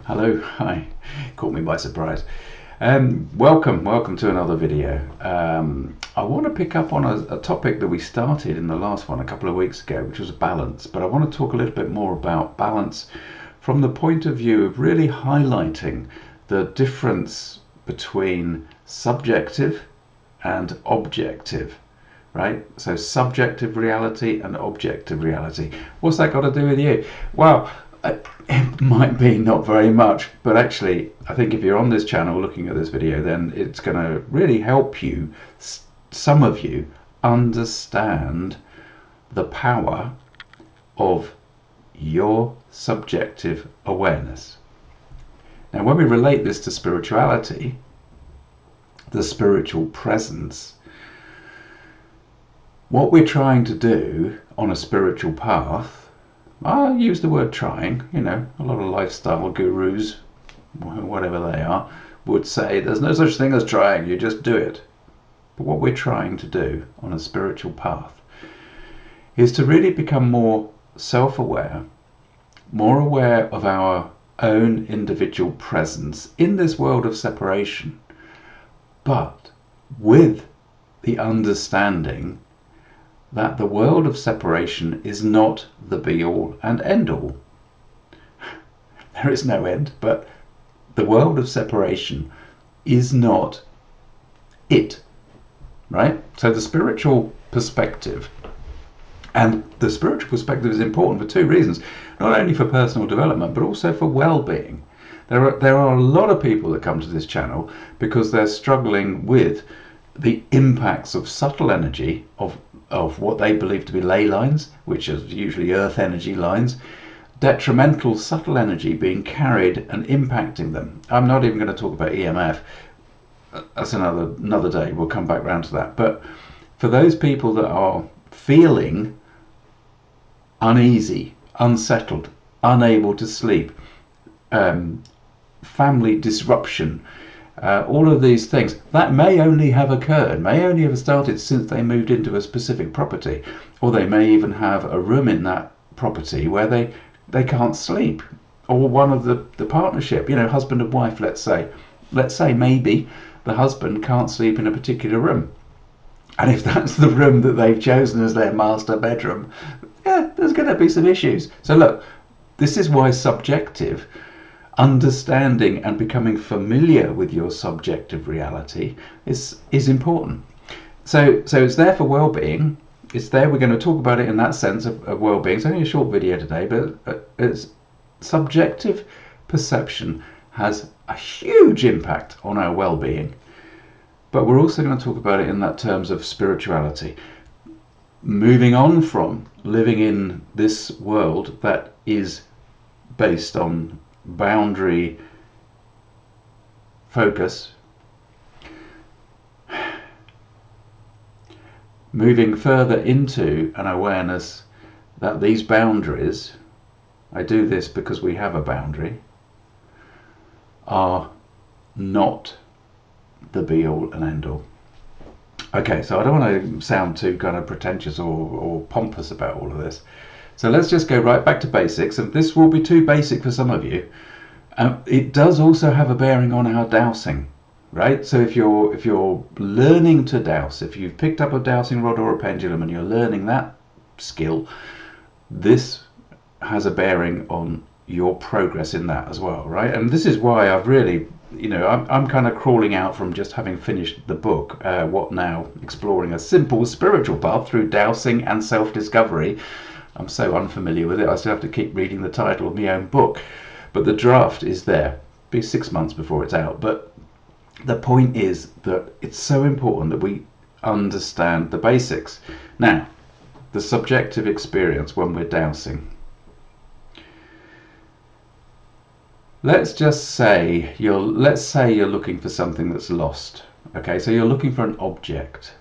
Hello, hi, caught me by surprise. Welcome to another video. I want to pick up on a topic that we started in the last one a couple of weeks ago, which was balance, but I want to talk a little bit more about balance from the point of view of really highlighting the difference between subjective and objective, right? So subjective reality and objective reality. What's that got to do with you? Well, it might be not very much, but actually I think if you're on this channel looking at this video, then it's going to really help you, some of you, understand the power of your subjective awareness. Now when we relate this to spirituality, the spiritual presence, what we're trying to do on a spiritual path, I use the word trying, a lot of lifestyle gurus, whatever they are, would say there's no such thing as trying, you just do it. But what we're trying to do on a spiritual path is to really become more self-aware, more aware of our own individual presence in this world of separation, but with the understanding that the world of separation is not the be-all and end-all. There is no end, but the world of separation is not it, right? So the spiritual perspective, and the spiritual perspective is important for two reasons, not only for personal development, but also for well-being. There are a lot of people that come to this channel because they're struggling with the impacts of subtle energy, of what they believe to be ley lines, which is usually earth energy lines, detrimental subtle energy being carried and impacting them. I'm not even going to talk about EMF. That's another day. We'll come back round to that. But for those people that are feeling uneasy, unsettled, unable to sleep, family disruption, all of these things that may only have occurred, may only have started since they moved into a specific property, or they may even have a room in that property where they can't sleep, or one of the partnership, husband and wife, let's say maybe the husband can't sleep in a particular room, and if that's the room that they've chosen as their master bedroom, there's going to be some issues. So look, this is why subjective understanding and becoming familiar with your subjective reality is important. So it's there for well-being. It's there. We're going to talk about it in that sense of well-being. It's only a short video today, but it's subjective perception has a huge impact on our well-being. But we're also going to talk about it in that terms of spirituality. Moving on from living in this world that is based on boundary focus, moving further into an awareness that these boundaries, I do this because we have a boundary, are not the be-all and end-all. Okay, so I don't want to sound too kind of pretentious or pompous about all of this. So let's just go right back to basics, and this will be too basic for some of you. It does also have a bearing on our dowsing, right? So if you're learning to dowse, if you've picked up a dowsing rod or a pendulum and you're learning that skill, this has a bearing on your progress in that as well, right? And this is why I've really, I'm kind of crawling out from just having finished the book, What Now? Exploring a Simple Spiritual Path Through Dowsing and Self-Discovery. I'm so unfamiliar with it, I still have to keep reading the title of my own book. But the draft is there. It'll be 6 months before it's out. But the point is that it's so important that we understand the basics. Now, the subjective experience when we're dowsing. Let's say you're looking for something that's lost. Okay, so you're looking for an object.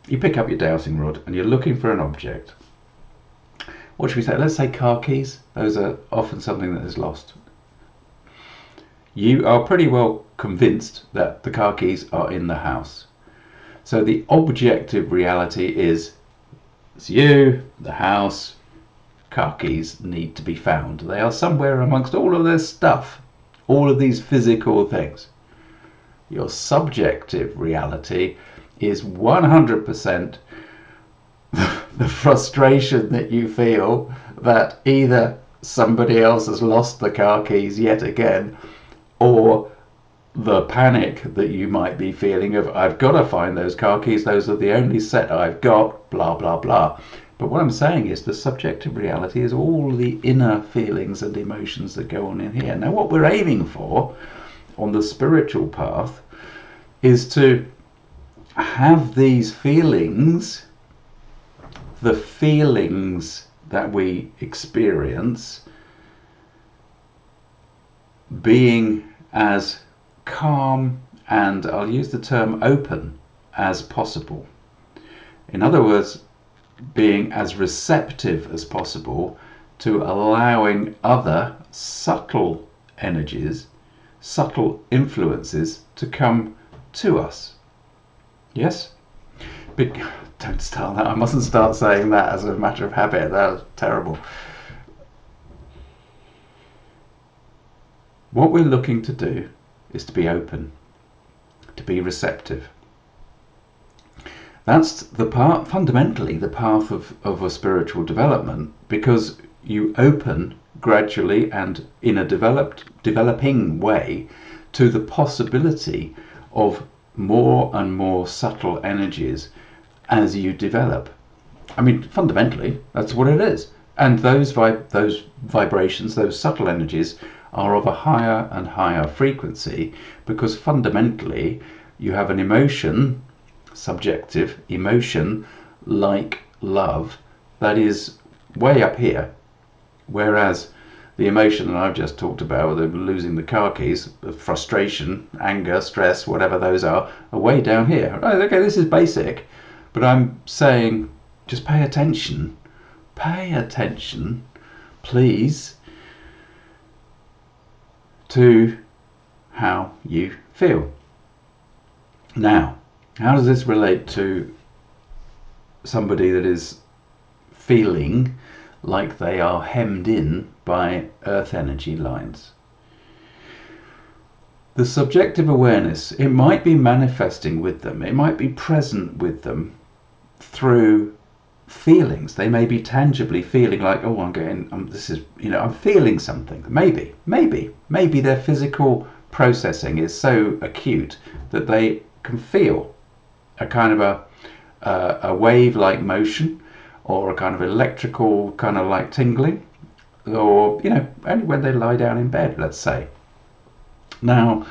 You pick up your dowsing rod and you're looking for an object. What should we say? Let's say car keys. Those are often something that is lost. You are pretty well convinced that the car keys are in the house. So the objective reality is it's you, the house, car keys need to be found. They are somewhere amongst all of this stuff, all of these physical things. Your subjective reality is 100% the frustration that you feel that either somebody else has lost the car keys yet again, or the panic that you might be feeling of, I've got to find those car keys, those are the only set I've got, blah blah blah. But what I'm saying is the subjective reality is all the inner feelings and emotions that go on in here. Now what we're aiming for on the spiritual path is to have these feelings, the feelings that we experience, being as calm and, I'll use the term, open as possible. In other words, being as receptive as possible to allowing other subtle energies, subtle influences to come to us. Yes? Don't start that. I mustn't start saying that as a matter of habit. That was terrible. What we're looking to do is to be open, to be receptive. That's the part, fundamentally, the path of a spiritual development, because you open gradually and in a developing way to the possibility of more and more subtle energies as you develop. I mean, fundamentally, that's what it is. And those vibrations, those subtle energies, are of a higher and higher frequency, because fundamentally you have an emotion, subjective emotion, like love, that is way up here, whereas the emotion that I've just talked about, the losing the car keys, the frustration, anger, stress, whatever those are way down here. Right, okay, this is basic, but I'm saying just pay attention, please, to how you feel. Now, how does this relate to somebody that is feeling like they are hemmed in by earth energy lines? The subjective awareness, it might be manifesting with them, it might be present with them through feelings. They may be tangibly feeling like, oh, I'm feeling something. Maybe their physical processing is so acute that they can feel a kind of a wave-like motion, or a kind of electrical kind of like tingling, or only when they lie down in bed, let's say. Now,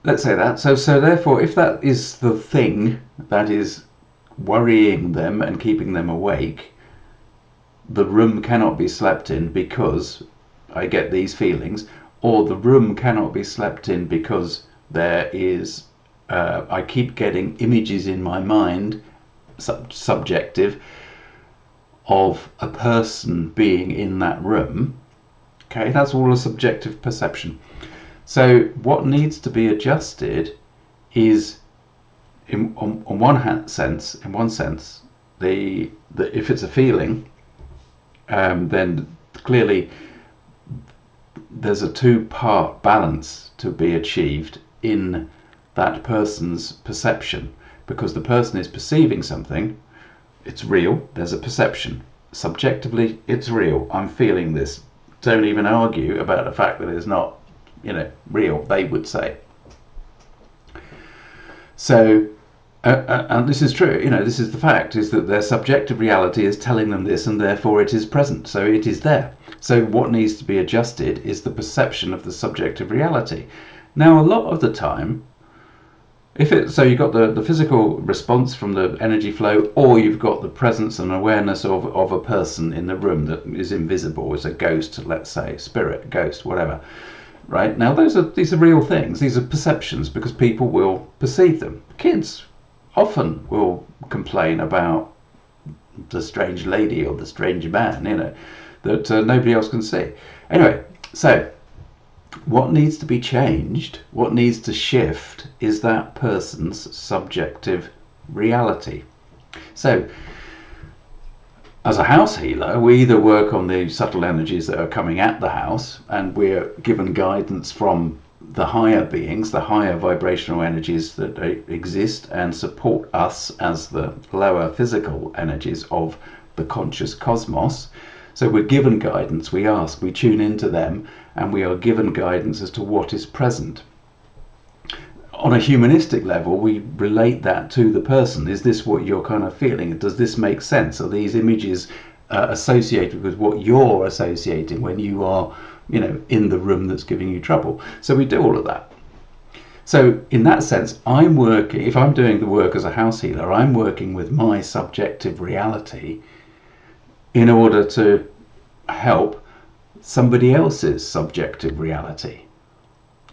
let's say that. So therefore, if that is the thing that is worrying them and keeping them awake, the room cannot be slept in because I get these feelings, or the room cannot be slept in because there is I keep getting images in my mind, subjective, of a person being in that room. Okay, that's all a subjective perception. So what needs to be adjusted is, in one sense, if it's a feeling, then clearly there's a two-part balance to be achieved in that person's perception, because the person is perceiving something, it's real, there's a perception. Subjectively, it's real, I'm feeling this. Don't even argue about the fact that it's not, real, they would say. So, and this is true, this is the fact, is that their subjective reality is telling them this, and therefore it is present, so it is there. So what needs to be adjusted is the perception of the subjective reality. Now, a lot of the time, so you've got the physical response from the energy flow, or you've got the presence and awareness of a person in the room that is invisible, as a ghost, let's say, spirit, ghost, whatever. Right? Now these are real things, these are perceptions, because people will perceive them. Kids often will complain about the strange lady or the strange man, that nobody else can see. Anyway, so what needs to be changed, what needs to shift, is that person's subjective reality. So as a house healer, we either work on the subtle energies that are coming at the house, and we're given guidance from the higher beings, the higher vibrational energies that exist and support us as the lower physical energies of the conscious cosmos. So we're given guidance, we ask, we tune into them, and we are given guidance as to what is present. On a humanistic level, we relate that to the person. Is this what you're kind of feeling? Does this make sense? Are these images associated with what you're associating when you are, in the room that's giving you trouble? So we do all of that. So in that sense, I'm working, if I'm doing the work as a house healer, I'm working with my subjective reality in order to help somebody else's subjective reality.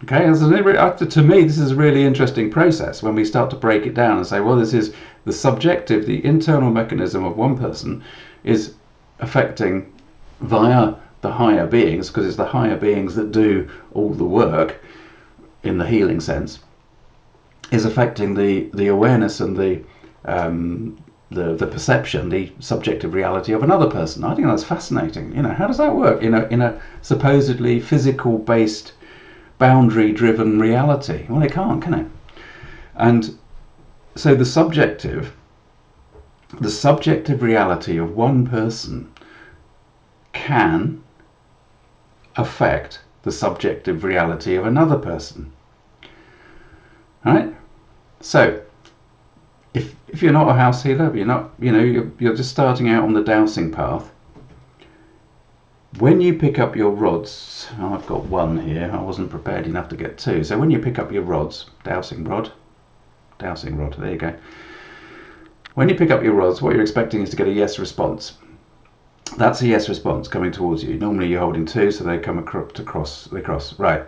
Okay, to me, this is a really interesting process when we start to break it down and say, well, this is the subjective, the internal mechanism of one person is affecting via the higher beings, because it's the higher beings that do all the work in the healing sense, is affecting the awareness and the perception, the subjective reality of another person. I think that's fascinating. How does that work in a supposedly physical based, boundary driven reality? Well, it can't, can it? And so the subjective reality of one person can affect the subjective reality of another person. Right? So if you're not a house healer, you're not, you're just starting out on the dowsing path. When you pick up your rods, I've got one here, I wasn't prepared enough to get two. So when you pick up your rods, dowsing rod, there you go. When you pick up your rods, what you're expecting is to get a yes response. That's a yes response coming towards you. Normally you're holding two, so they come across, they cross. Right.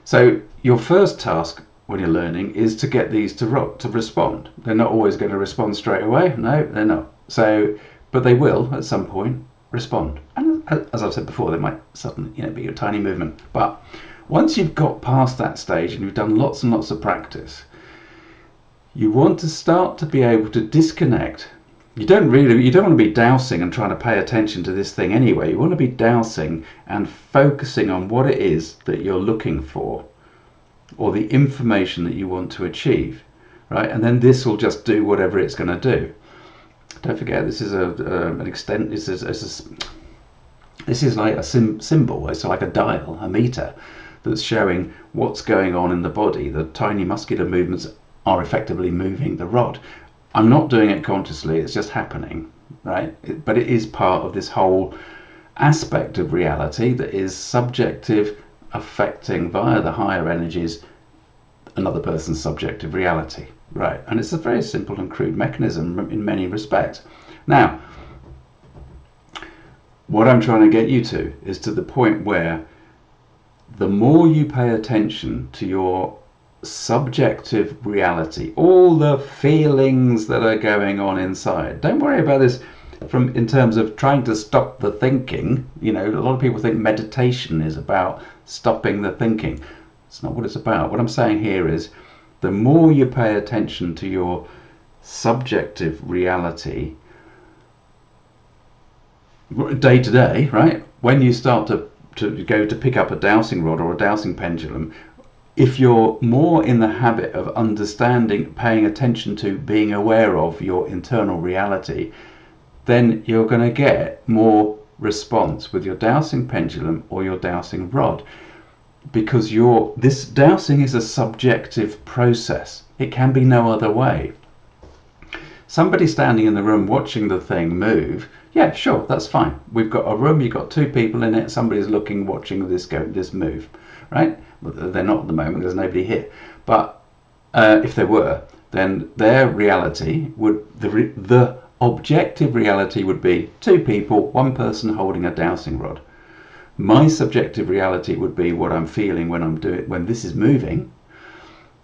So your first task when you're learning is to get these to respond. They're not always going to respond straight away. No, they're not. So, but they will at some point respond. And as I've said before, they might suddenly, be a tiny movement. But once you've got past that stage and you've done lots and lots of practice, you want to start to be able to disconnect. You don't want to be dowsing and trying to pay attention to this thing anyway. You want to be dowsing and focusing on what it is that you're looking for, or the information that you want to achieve, right? And then this will just do whatever it's going to do. Don't forget, this is an extent. This is like a symbol. It's like a dial, a meter, that's showing what's going on in the body. The tiny muscular movements are effectively moving the rod. I'm not doing it consciously, it's just happening, right? But it is part of this whole aspect of reality that is subjective, affecting via the higher energies another person's subjective reality, right? And it's a very simple and crude mechanism in many respects. Now, what I'm trying to get you to is to the point where the more you pay attention to your subjective reality, all the feelings that are going on inside. Don't worry about this in terms of trying to stop the thinking. A lot of people think meditation is about stopping the thinking. It's not what it's about. What I'm saying here is the more you pay attention to your subjective reality day to day, right? When you start to go to pick up a dowsing rod or a dowsing pendulum, if you're more in the habit of understanding, paying attention to, being aware of your internal reality, then you're going to get more response with your dowsing pendulum or your dowsing rod, because this dowsing is a subjective process. It can be no other way. Somebody standing in the room watching the thing move, yeah, sure, that's fine. We've got a room, you've got two people in it, somebody's looking, watching this move, right? They're not at the moment, there's nobody here. But if there were, then their reality would, the objective reality would be two people, one person holding a dowsing rod. My subjective reality would be what I'm feeling when this is moving,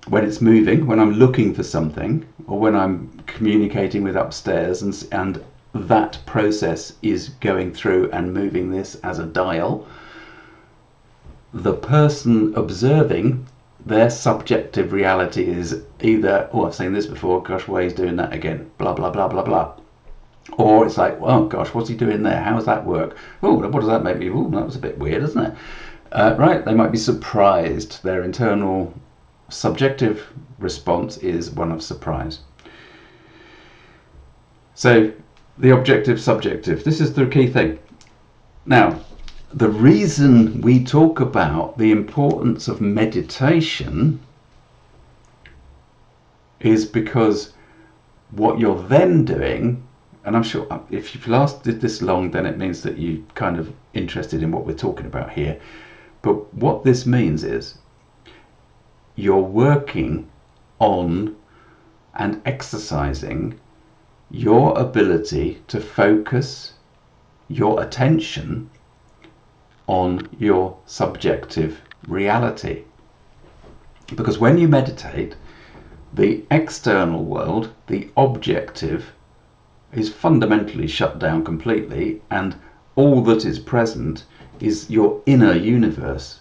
when it's moving, when I'm looking for something, or when I'm communicating with upstairs and that process is going through and moving this as a dial. The person observing, their subjective reality is either, I've seen this before, gosh, why he's doing that again, blah, blah, blah, blah, blah. Or it's like, oh gosh, what's he doing there? How does that work? Oh, what does that make me? Oh, that was a bit weird, isn't it? Right? They might be surprised. Their internal subjective response is one of surprise. So the objective, subjective. This is the key thing. Now, the reason we talk about the importance of meditation is because what you're then doing, and I'm sure if you've lasted this long, then it means that you're kind of interested in what we're talking about here. But what this means is you're working on and exercising your ability to focus your attention on your subjective reality. Because when you meditate, the external world, the objective, is fundamentally shut down completely, and all that is present is your inner universe.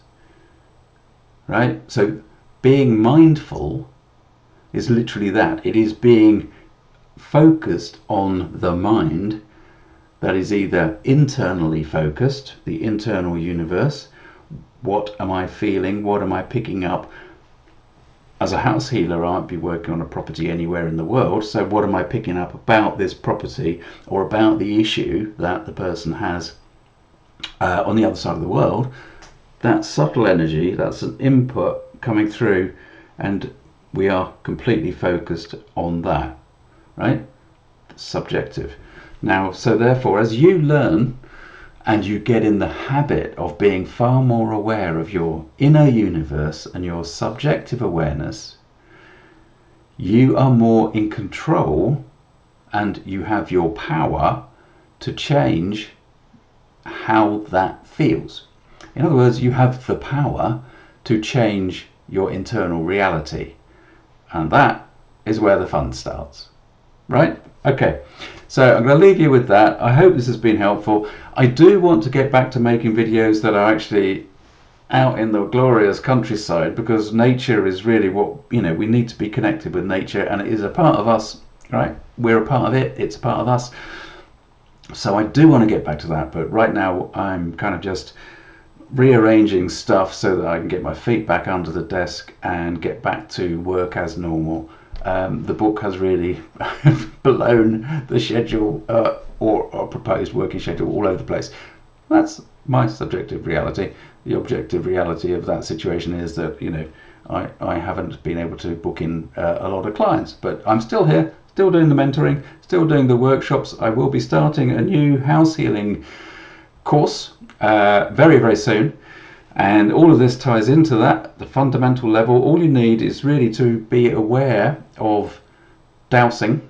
Right? So being mindful is literally that. It is being focused on the mind that is either internally focused, the internal universe. What am I feeling? What am I picking up? As a house healer, I might be working on a property anywhere in the world. So what am I picking up about this property or about the issue that the person has on the other side of the world? That subtle energy, that's an input coming through, and we are completely focused on that, right? Subjective. Now, so therefore, as you learn and you get in the habit of being far more aware of your inner universe and your subjective awareness, you are more in control and you have your power to change how that feels. In other words, you have the power to change your internal reality. And that is where the fun starts. Right? Okay. So I'm going to leave you with that. I hope this has been helpful. I do want to get back to making videos that are actually out in the glorious countryside, because nature is really what, we need to be connected with nature, and it is a part of us, right? We're a part of it. It's a part of us. So I do want to get back to that. But right now I'm kind of just rearranging stuff so that I can get my feet back under the desk and get back to work as normal. The book has really blown the schedule or proposed working schedule all over the place. That's my subjective reality. The objective reality of that situation is that I haven't been able to book in a lot of clients, but I'm still here, still doing the mentoring, still doing the workshops. I will be starting a new house healing course very, very soon. And all of this ties into that, the fundamental level. All you need is really to be aware of dowsing,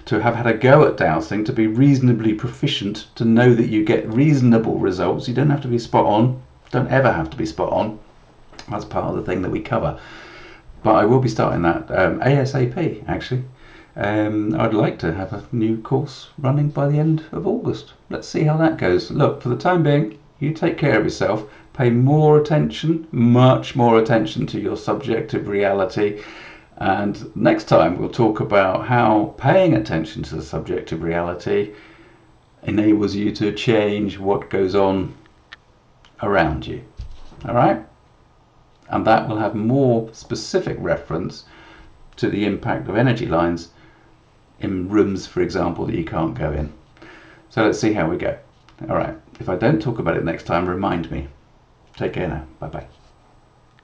to have had a go at dowsing, to be reasonably proficient, to know that you get reasonable results. You don't have to be spot on, don't ever have to be spot on. That's part of the thing that we cover. But I will be starting that ASAP, actually. I'd like to have a new course running by the end of August. Let's see how that goes. Look, for the time being, you take care of yourself. Pay more attention, much more attention to your subjective reality. And next time we'll talk about how paying attention to the subjective reality enables you to change what goes on around you. All right? And that will have more specific reference to the impact of energy lines in rooms, for example, that you can't go in. So let's see how we go. All right. If I don't talk about it next time, remind me. Take care now. Bye-bye.